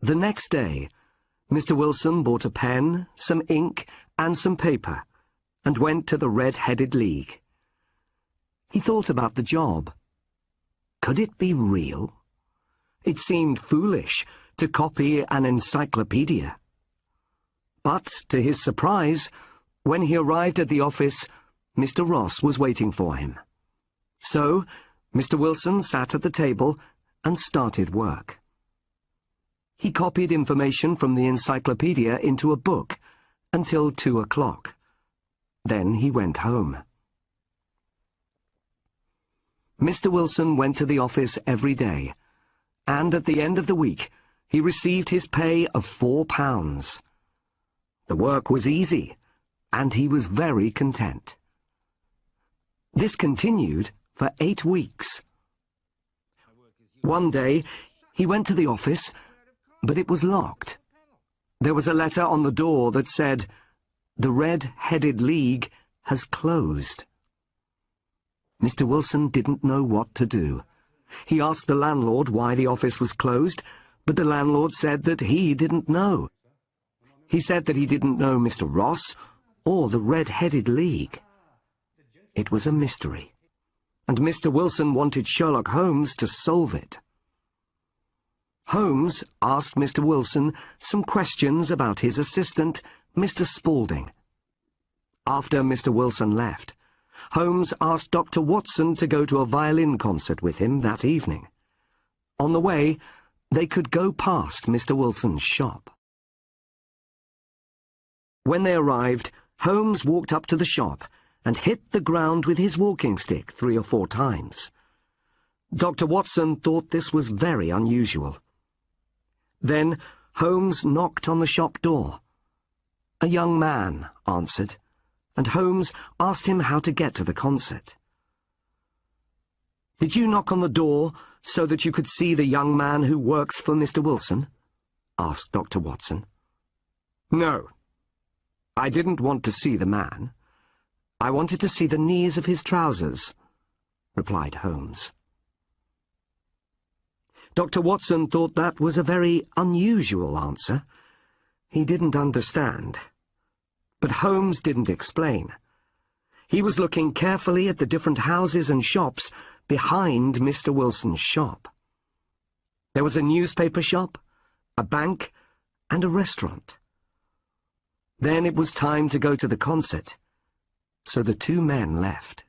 The next day, Mr. Wilson bought a pen, some ink, and some paper, and went to the Red-Headed League. He thought about the job. Could it be real? It seemed foolish to copy an encyclopedia. But, to his surprise, when he arrived at the office, Mr. Ross was waiting for him. So, Mr. Wilson sat at the table and started work. He copied information from the encyclopedia into a book until 2 o'clock. Then he went home. Mr. Wilson went to the office every day, and at the end of the week he received his pay of £4. The work was easy, and he was very content. This continued for 8 weeks. One day he went to the office, but it was locked. There was a letter on the door that said, "The Red-Headed League has closed." Mr. Wilson didn't know what to do. He asked the landlord why the office was closed, but the landlord said that he didn't know. He said that he didn't know Mr. Ross or the Red-Headed League. It was a mystery, and Mr. Wilson wanted Sherlock Holmes to solve it. Holmes asked Mr. Wilson some questions about his assistant, Mr. Spaulding. After Mr. Wilson left, Holmes asked Dr. Watson to go to a violin concert with him that evening. On the way, they could go past Mr. Wilson's shop. When they arrived, Holmes walked up to the shop and hit the ground with his walking stick 3 or 4 times. Dr. Watson thought this was very unusual. Then Holmes knocked on the shop door. A young man answered, and Holmes asked him how to get to the concert. "Did you knock on the door so that you could see the young man who works for Mr. Wilson?" asked Dr. Watson. "No. I didn't want to see the man. I wanted to see the knees of his trousers," replied Holmes. Dr. Watson thought that was a very unusual answer. He didn't understand. But Holmes didn't explain. He was looking carefully at the different houses and shops behind Mr. Wilson's shop. There was a newspaper shop, a bank, and a restaurant. Then it was time to go to the concert, so the 2 men left.